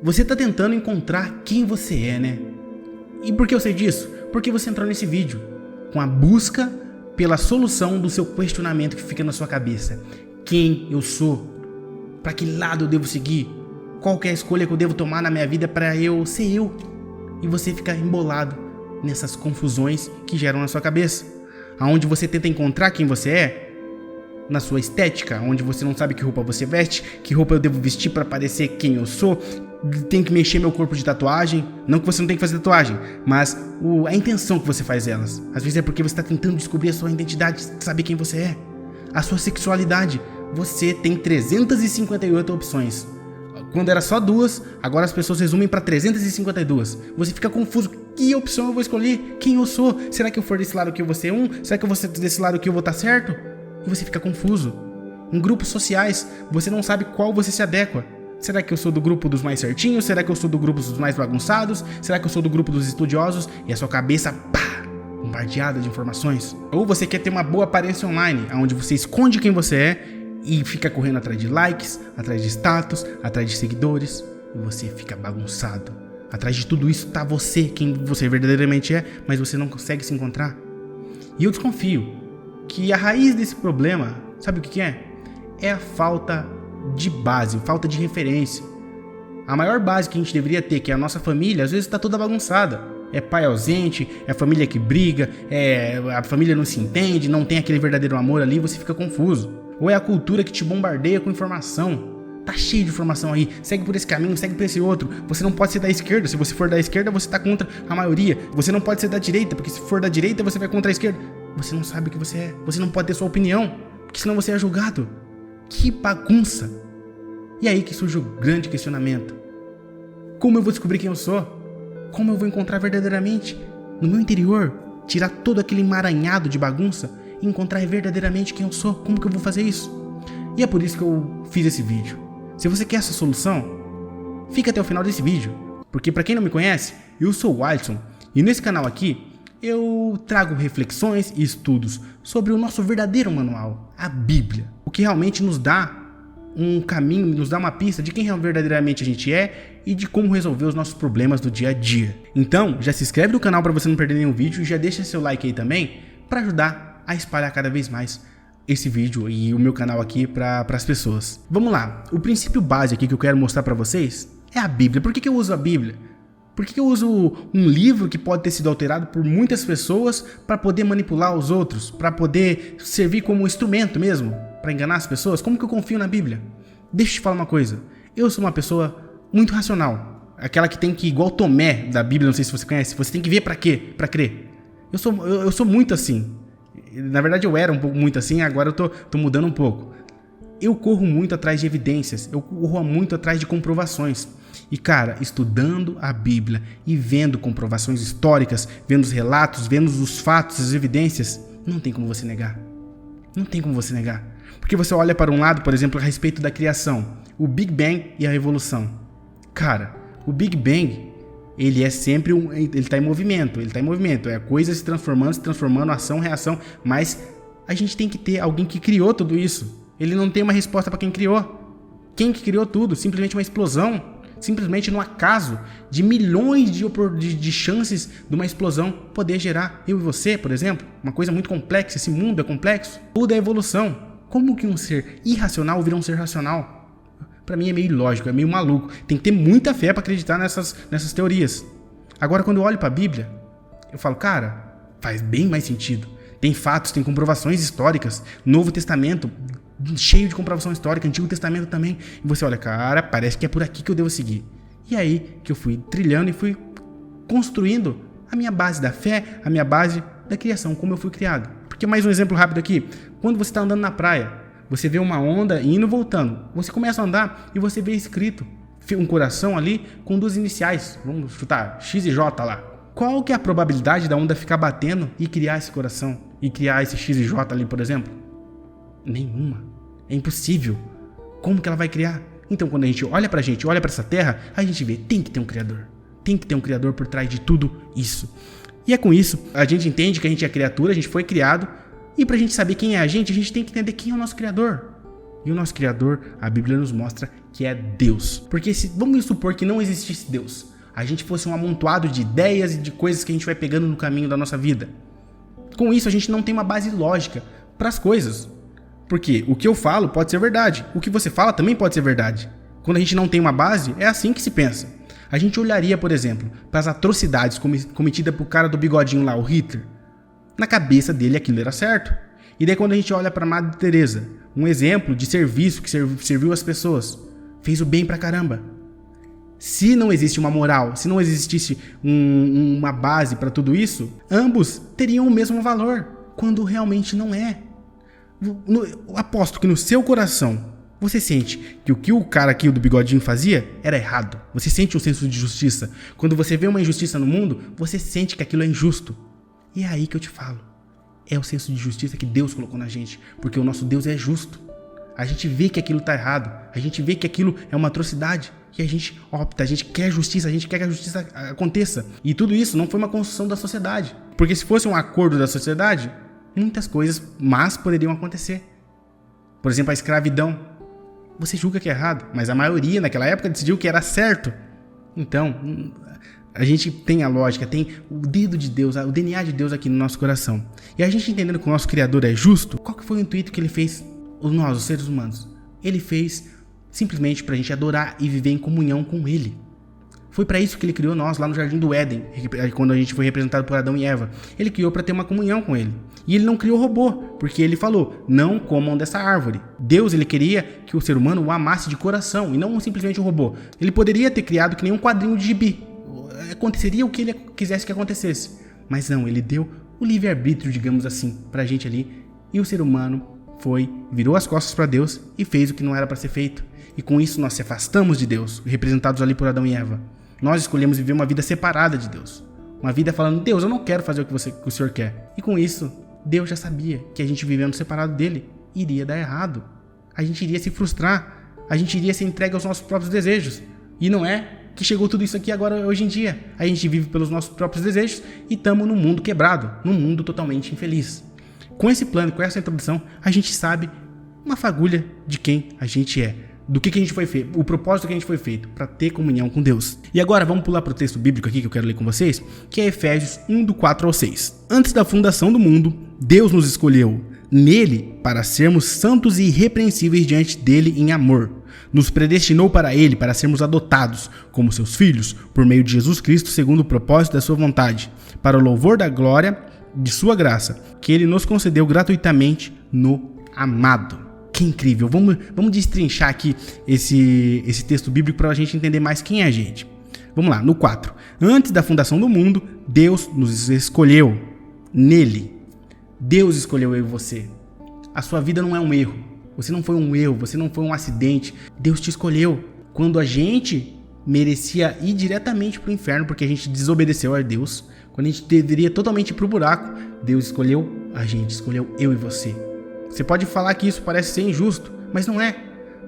Você tá tentando encontrar quem você é, né? E por que eu sei disso? Porque você entrou nesse vídeo com a busca pela solução do seu questionamento que fica na sua cabeça. Quem eu sou? Para que lado eu devo seguir? Qual que é a escolha que eu devo tomar na minha vida para eu ser eu? E você fica embolado nessas confusões que geram na sua cabeça. Aonde você tenta encontrar quem você é, na sua estética, onde você não sabe que roupa você veste, que roupa eu devo vestir para parecer quem eu sou, tenho que mexer meu corpo de tatuagem. Não que você não tenha que fazer tatuagem, mas a intenção que você faz elas. Às vezes é porque você está tentando descobrir a sua identidade, saber quem você é. A sua sexualidade. Você tem 358 opções. Quando era só 2, agora as pessoas resumem para 352. Você fica confuso. Que opção eu vou escolher? Quem eu sou? Será que eu for desse lado que eu vou ser um? Será que eu vou ser desse lado que eu vou estar certo? E você fica confuso. Em grupos sociais, você não sabe qual você se adequa. Será que eu sou do grupo dos mais certinhos? Será que eu sou do grupo dos mais bagunçados? Será que eu sou do grupo dos estudiosos? E a sua cabeça, pá, bombardeada de informações. Ou você quer ter uma boa aparência online, onde você esconde quem você é e fica correndo atrás de likes, atrás de status, atrás de seguidores. E você fica bagunçado. Atrás de tudo isso tá você, quem você verdadeiramente é, mas você não consegue se encontrar. E eu desconfio que a raiz desse problema, sabe o que é? É a falta de base, falta de referência. A maior base que a gente deveria ter, que é a nossa família, às vezes está toda bagunçada. É pai ausente, é a família que briga, a família não se entende, não tem aquele verdadeiro amor ali, você fica confuso. Ou é a cultura que te bombardeia com informação. Tá cheio de informação aí, segue por esse caminho, segue por esse outro. Você não pode ser da esquerda, se você for da esquerda você tá contra a maioria. Você não pode ser da direita, porque se for da direita você vai contra a esquerda. Você não sabe o que você é, você não pode ter sua opinião, porque senão você é julgado. Que bagunça! E aí que surge o grande questionamento. Como eu vou descobrir quem eu sou? Como eu vou encontrar verdadeiramente no meu interior? Tirar todo aquele emaranhado de bagunça e encontrar verdadeiramente quem eu sou? Como que eu vou fazer isso? E é por isso que eu fiz esse vídeo. Se você quer essa solução, fica até o final desse vídeo. Porque para quem não me conhece, eu sou o Alisson. E nesse canal aqui, eu trago reflexões e estudos sobre o nosso verdadeiro manual, a Bíblia. O que realmente nos dá um caminho, nos dá uma pista de quem verdadeiramente a gente é e de como resolver os nossos problemas do dia a dia. Então, já se inscreve no canal para você não perder nenhum vídeo e já deixa seu like aí também para ajudar a espalhar cada vez mais esse vídeo e o meu canal aqui para as pessoas. Vamos lá, o princípio base aqui que eu quero mostrar para vocês é a Bíblia. Por que eu uso a Bíblia? Por que eu uso um livro que pode ter sido alterado por muitas pessoas para poder manipular os outros, para poder servir como instrumento mesmo, para enganar as pessoas? Como que eu confio na Bíblia? Deixa eu te falar uma coisa, eu sou uma pessoa muito racional, aquela que tem que, igual Tomé da Bíblia, não sei se você conhece, você tem que ver para quê? Para crer. Eu sou muito assim. Na verdade eu era um pouco muito assim, agora eu tô mudando um pouco. Eu corro muito atrás de evidências, eu corro muito atrás de comprovações. E cara, estudando a Bíblia e vendo comprovações históricas, vendo os relatos, vendo os fatos, as evidências, não tem como você negar. Não tem como você negar. Porque você olha para um lado, por exemplo, a respeito da criação, o Big Bang e a Revolução. Cara, o Big Bang, ele é sempre ele está em movimento, é coisa se transformando, ação, reação, mas a gente tem que ter alguém que criou tudo isso. Ele não tem uma resposta para quem criou. Quem que criou tudo? Simplesmente uma explosão. Simplesmente no acaso de milhões de chances de uma explosão poder gerar eu e você, por exemplo. Uma coisa muito complexa, esse mundo é complexo. Tudo é evolução. Como que um ser irracional vira um ser racional? Pra mim é meio ilógico, é meio maluco. Tem que ter muita fé pra acreditar nessas teorias. Agora, quando eu olho pra Bíblia, eu falo, cara, faz bem mais sentido. Tem fatos, tem comprovações históricas. Novo Testamento cheio de comprovação histórica, Antigo Testamento também. E você olha, cara, parece que é por aqui que eu devo seguir. E aí que eu fui trilhando e fui construindo a minha base da fé, a minha base da criação, como eu fui criado. Porque mais um exemplo rápido aqui. Quando você está andando na praia, você vê uma onda indo e voltando. Você começa a andar e você vê escrito um coração ali com 2 iniciais. Vamos chutar X e J lá. Qual que é a probabilidade da onda ficar batendo e criar esse coração? E criar esse X e J ali, por exemplo? Nenhuma. É impossível. Como que ela vai criar? Então, quando a gente olha pra essa terra, a gente vê, tem que ter um criador. Tem que ter um criador por trás de tudo isso. E é com isso, a gente entende que a gente é criatura, a gente foi criado, e pra gente saber quem é a gente tem que entender quem é o nosso criador. E o nosso Criador, a Bíblia nos mostra que é Deus. Porque vamos supor que não existisse Deus, a gente fosse um amontoado de ideias e de coisas que a gente vai pegando no caminho da nossa vida. Com isso, a gente não tem uma base lógica para as coisas. Porque o que eu falo pode ser verdade, o que você fala também pode ser verdade. Quando a gente não tem uma base, é assim que se pensa. A gente olharia, por exemplo, para as atrocidades cometidas por cara do bigodinho lá, o Hitler. Na cabeça dele aquilo era certo. E daí quando a gente olha para a Madre Teresa, um exemplo de serviço que serviu as pessoas, fez o bem pra caramba. Se não existe uma moral, se não existisse uma base para tudo isso, ambos teriam o mesmo valor, quando realmente não é. Aposto que no seu coração você sente que o que o cara aqui do bigodinho fazia era errado. Você sente um senso de justiça. Quando você vê uma injustiça no mundo, você sente que aquilo é injusto. E é aí que eu te falo. É o senso de justiça que Deus colocou na gente, porque o nosso Deus é justo. A gente vê que aquilo está errado, a gente vê que aquilo é uma atrocidade e a gente opta, a gente quer justiça, a gente quer que a justiça aconteça. E tudo isso não foi uma construção da sociedade, porque se fosse um acordo da sociedade, muitas coisas más poderiam acontecer. Por exemplo, a escravidão. Você julga que é errado, mas a maioria naquela época decidiu que era certo. Então, a gente tem a lógica, tem o dedo de Deus, o DNA de Deus aqui no nosso coração. E a gente entendendo que o nosso Criador é justo, qual que foi o intuito que ele fez nós, os seres humanos? Ele fez simplesmente para a gente adorar e viver em comunhão com Ele. Foi para isso que Ele criou nós lá no Jardim do Éden, quando a gente foi representado por Adão e Eva. Ele criou para ter uma comunhão com Ele. E Ele não criou robô, porque Ele falou, não comam dessa árvore. Deus, Ele queria que o ser humano o amasse de coração, e não simplesmente um robô. Ele poderia ter criado que nem um quadrinho de gibi. Aconteceria o que Ele quisesse que acontecesse. Mas não, Ele deu o livre-arbítrio, digamos assim, para a gente ali. E o ser humano virou as costas para Deus e fez o que não era para ser feito. E com isso nós se afastamos de Deus, representados ali por Adão e Eva. Nós escolhemos viver uma vida separada de Deus. Uma vida falando, Deus, eu não quero fazer o que o Senhor quer. E com isso, Deus já sabia que a gente vivendo separado dele iria dar errado. A gente iria se frustrar. A gente iria ser entregue aos nossos próprios desejos. E não é que chegou tudo isso aqui agora, hoje em dia. A gente vive pelos nossos próprios desejos e estamos num mundo quebrado, num mundo totalmente infeliz. Com esse plano, com essa introdução, a gente sabe uma fagulha de quem a gente é, do que a gente foi feito, o propósito que a gente foi feito, para ter comunhão com Deus. E agora vamos pular para o texto bíblico aqui que eu quero ler com vocês, que é Efésios 1, do 4 ao 6. Antes da fundação do mundo, Deus nos escolheu nele para sermos santos e irrepreensíveis diante dele em amor. Nos predestinou para ele, para sermos adotados como seus filhos, por meio de Jesus Cristo, segundo o propósito da sua vontade, para o louvor da glória de sua graça, que ele nos concedeu gratuitamente no amado. Que incrível! Vamos destrinchar aqui esse texto bíblico para a gente entender mais quem é a gente. Vamos lá, no 4. Antes da fundação do mundo, Deus nos escolheu nele. Deus escolheu eu e você. A sua vida não é um erro. Você não foi um erro, você não foi um acidente. Deus te escolheu. Quando a gente merecia ir diretamente para o inferno, porque a gente desobedeceu a Deus, quando a gente deveria totalmente ir para o buraco, Deus escolheu a gente, escolheu eu e você. Você pode falar que isso parece ser injusto, mas não é.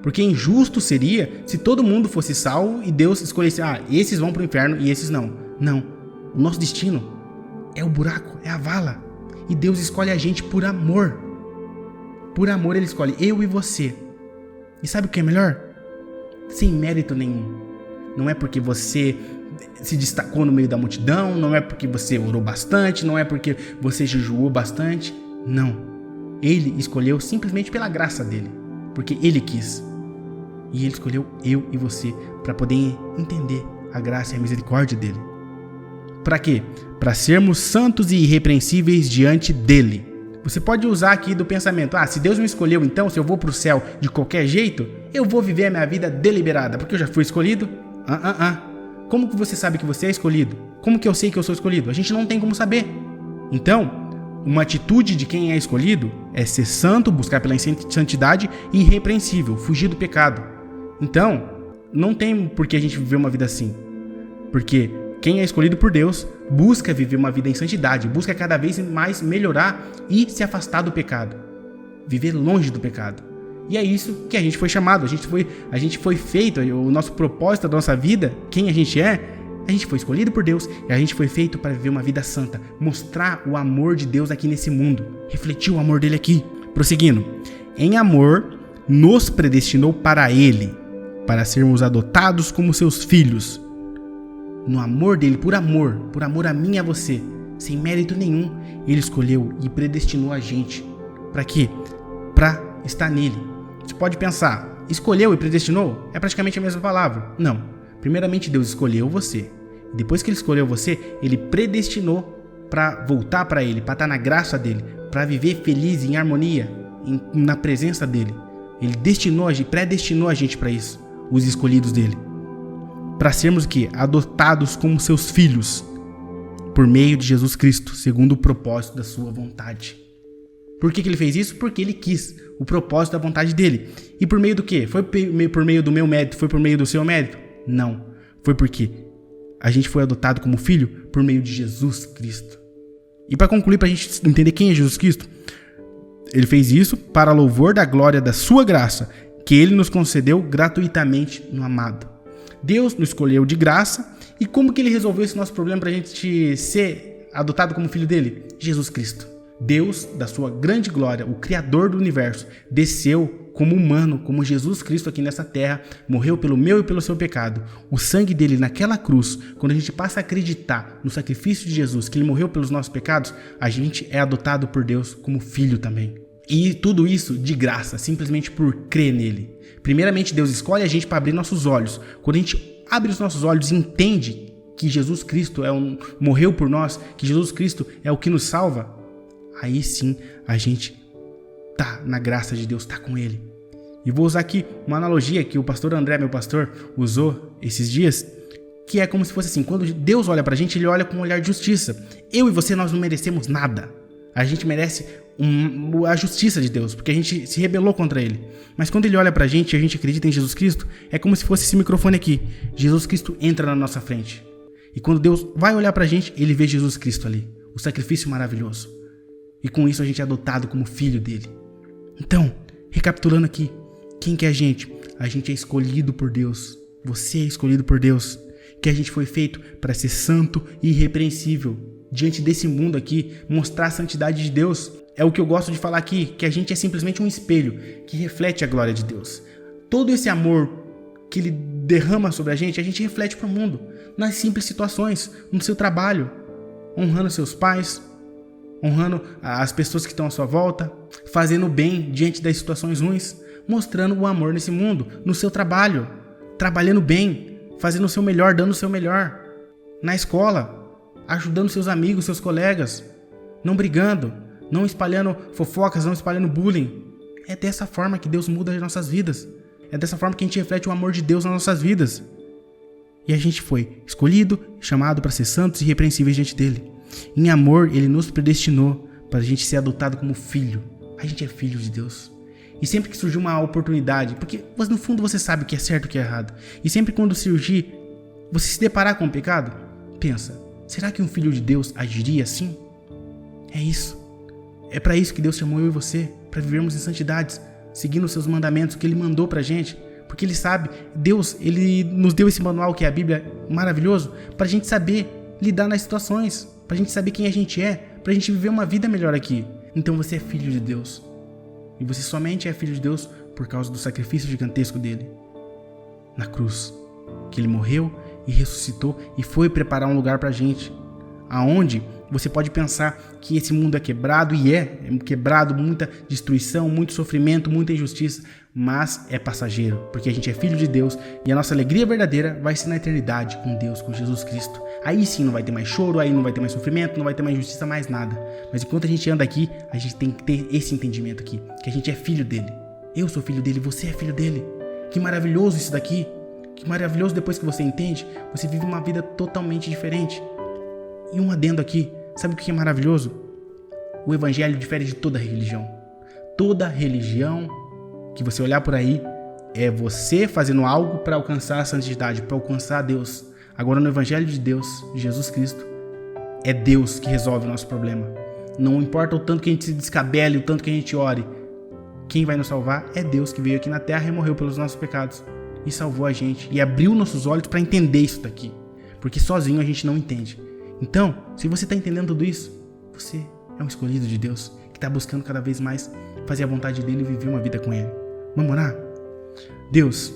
Porque injusto seria se todo mundo fosse salvo e Deus escolhesse, esses vão para o inferno e esses não. Não. O nosso destino é o buraco, é a vala. E Deus escolhe a gente por amor. Por amor Ele escolhe eu e você. E sabe o que é melhor? Sem mérito nenhum. Não é porque você se destacou no meio da multidão, não é porque você orou bastante, não é porque você jejuou bastante. Não. Ele escolheu simplesmente pela graça dele, porque ele quis. E ele escolheu eu e você para poder entender a graça e a misericórdia dele. Para quê? Para sermos santos e irrepreensíveis diante dele. Você pode usar aqui do pensamento, se Deus me escolheu, então se eu vou para o céu de qualquer jeito, eu vou viver a minha vida deliberada, porque eu já fui escolhido? Como que você sabe que você é escolhido? Como que eu sei que eu sou escolhido? A gente não tem como saber. Então, uma atitude de quem é escolhido é ser santo, buscar pela santidade e irrepreensível, fugir do pecado. Então, não tem por que a gente viver uma vida assim. Porque quem é escolhido por Deus busca viver uma vida em santidade, busca cada vez mais melhorar e se afastar do pecado. Viver longe do pecado. E é isso que a gente foi chamado, a gente foi feito, o nosso propósito da nossa vida, quem a gente foi escolhido por Deus e a gente foi feito para viver uma vida santa, mostrar o amor de Deus aqui nesse mundo, refletir o amor dele aqui. Prosseguindo, em amor, nos predestinou para Ele, para sermos adotados como seus filhos. No amor dele, por amor a mim e a você, sem mérito nenhum, Ele escolheu e predestinou a gente. Para quê? Para estar nele. Você pode pensar, escolheu e predestinou é praticamente a mesma palavra. Não. Primeiramente Deus escolheu você. Depois que Ele escolheu você, Ele predestinou para voltar para Ele, para estar na graça dEle, para viver feliz, em harmonia, na presença dEle. Ele predestinou a gente para isso, os escolhidos dEle. Para sermos o quê? Adotados como seus filhos, por meio de Jesus Cristo, segundo o propósito da sua vontade. Por que Ele fez isso? Porque Ele quis, o propósito da vontade dEle. E por meio do quê? Foi por meio do meu mérito? Foi por meio do seu mérito? Não. Foi porque a gente foi adotado como filho por meio de Jesus Cristo. E para concluir, para a gente entender quem é Jesus Cristo, Ele fez isso para louvor da glória da sua graça, que Ele nos concedeu gratuitamente no amado. Deus nos escolheu de graça. E como que Ele resolveu esse nosso problema para a gente ser adotado como filho dEle? Jesus Cristo. Deus, da sua grande glória, o Criador do universo, desceu como humano, como Jesus Cristo aqui nessa terra, morreu pelo meu e pelo seu pecado. O sangue dele naquela cruz, quando a gente passa a acreditar no sacrifício de Jesus, que Ele morreu pelos nossos pecados, a gente é adotado por Deus como filho também. E tudo isso de graça, simplesmente por crer nele. Primeiramente, Deus escolhe a gente para abrir nossos olhos. Quando a gente abre os nossos olhos e entende que Jesus Cristo morreu por nós, que Jesus Cristo é o que nos salva, aí sim a gente tá na graça de Deus, tá com Ele. E vou usar aqui uma analogia que o pastor André, meu pastor, usou esses dias, que é como se fosse assim, quando Deus olha pra gente, Ele olha com um olhar de justiça. Eu e você, nós não merecemos nada. A gente merece a justiça de Deus, porque a gente se rebelou contra Ele. Mas quando Ele olha pra gente e a gente acredita em Jesus Cristo, é como se fosse esse microfone aqui. Jesus Cristo entra na nossa frente. E quando Deus vai olhar pra gente, Ele vê Jesus Cristo ali, o sacrifício maravilhoso. E com isso a gente é adotado como filho dele. Então, recapitulando aqui, quem que é a gente? A gente é escolhido por Deus. Você é escolhido por Deus. Que a gente foi feito para ser santo e irrepreensível. Diante desse mundo aqui, mostrar a santidade de Deus. É o que eu gosto de falar aqui, que a gente é simplesmente um espelho que reflete a glória de Deus. Todo esse amor que Ele derrama sobre a gente reflete para o mundo. Nas simples situações, no seu trabalho, honrando seus pais, honrando as pessoas que estão à sua volta, fazendo bem diante das situações ruins, mostrando o amor nesse mundo, no seu trabalho, trabalhando bem, fazendo o seu melhor, dando o seu melhor, na escola, ajudando seus amigos, seus colegas, não brigando, não espalhando fofocas, não espalhando bullying. É dessa forma que Deus muda as nossas vidas. É dessa forma que a gente reflete o amor de Deus nas nossas vidas. E a gente foi escolhido, chamado para ser santos e irrepreensíveis diante dele. Em amor, Ele nos predestinou para a gente ser adotado como filho. A gente é filho de Deus. E sempre que surgir uma oportunidade, porque no fundo você sabe o que é certo e o que é errado. E sempre quando surgir, você se deparar com o pecado, pensa, será que um filho de Deus agiria assim? É isso. É para isso que Deus chamou eu e você, para vivermos em santidades, seguindo os seus mandamentos que Ele mandou pra gente. Porque Ele sabe, Deus, Ele nos deu esse manual que é a Bíblia, maravilhoso, pra gente saber lidar nas situações, pra gente saber quem a gente é, pra gente viver uma vida melhor aqui. Então você é filho de Deus. E você somente é filho de Deus por causa do sacrifício gigantesco dele na cruz, que Ele morreu e ressuscitou e foi preparar um lugar pra gente, aonde você pode pensar que esse mundo é quebrado, e é quebrado, muita destruição, muito sofrimento, muita injustiça, mas é passageiro, porque a gente é filho de Deus e a nossa alegria verdadeira vai ser na eternidade com Deus, com Jesus Cristo. Aí sim não vai ter mais choro, aí não vai ter mais sofrimento, não vai ter mais injustiça, mais nada. Mas enquanto a gente anda aqui, a gente tem que ter esse entendimento aqui, que a gente é filho dele. Eu sou filho dele, você é filho dele. Que maravilhoso isso daqui. Que maravilhoso, depois que você entende, você vive uma vida totalmente diferente. E um adendo aqui, sabe o que é maravilhoso? O evangelho difere de toda religião. Toda religião que você olhar por aí é você fazendo algo para alcançar a santidade, para alcançar Deus. Agora no evangelho de Deus, Jesus Cristo, é Deus que resolve o nosso problema. Não importa o tanto que a gente se descabele, o tanto que a gente ore, quem vai nos salvar é Deus, que veio aqui na terra e morreu pelos nossos pecados e salvou a gente e abriu nossos olhos para entender isso daqui, porque sozinho a gente não entende. Então, se você está entendendo tudo isso, você é um escolhido de Deus, que está buscando cada vez mais fazer a vontade dele e viver uma vida com ele. Vamos orar? Deus,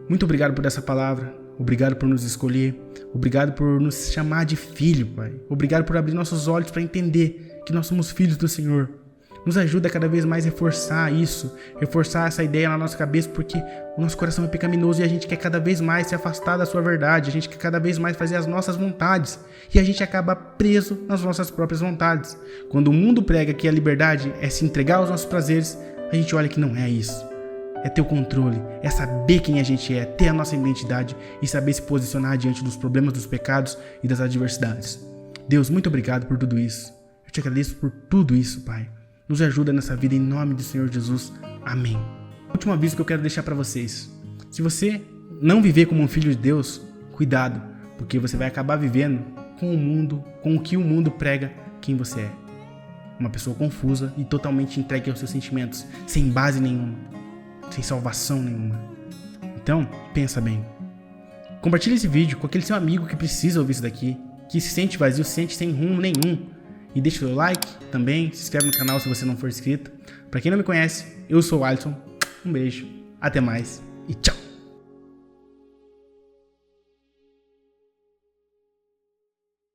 muito obrigado por essa palavra. Obrigado por nos escolher. Obrigado por nos chamar de filho, Pai. Obrigado por abrir nossos olhos para entender que nós somos filhos do Senhor. Nos ajuda a cada vez mais reforçar isso, reforçar essa ideia na nossa cabeça, porque o nosso coração é pecaminoso e a gente quer cada vez mais se afastar da sua verdade, a gente quer cada vez mais fazer as nossas vontades e a gente acaba preso nas nossas próprias vontades. Quando o mundo prega que a liberdade é se entregar aos nossos prazeres, a gente olha que não é isso. É ter o controle, é saber quem a gente é, ter a nossa identidade e saber se posicionar diante dos problemas, dos pecados e das adversidades. Deus, muito obrigado por tudo isso. Eu te agradeço por tudo isso, Pai. Nos ajuda nessa vida em nome do Senhor Jesus. Amém. Último aviso que eu quero deixar para vocês. Se você não viver como um filho de Deus, cuidado, porque você vai acabar vivendo com o mundo, com o que o mundo prega quem você é. Uma pessoa confusa e totalmente entregue aos seus sentimentos, sem base nenhuma, sem salvação nenhuma. Então, pensa bem. Compartilhe esse vídeo com aquele seu amigo que precisa ouvir isso daqui, que se sente vazio, se sente sem rumo nenhum. E deixa o seu like também, se inscreve no canal se você não for inscrito. Pra quem não me conhece, eu sou o Alisson. Um beijo, até mais e tchau!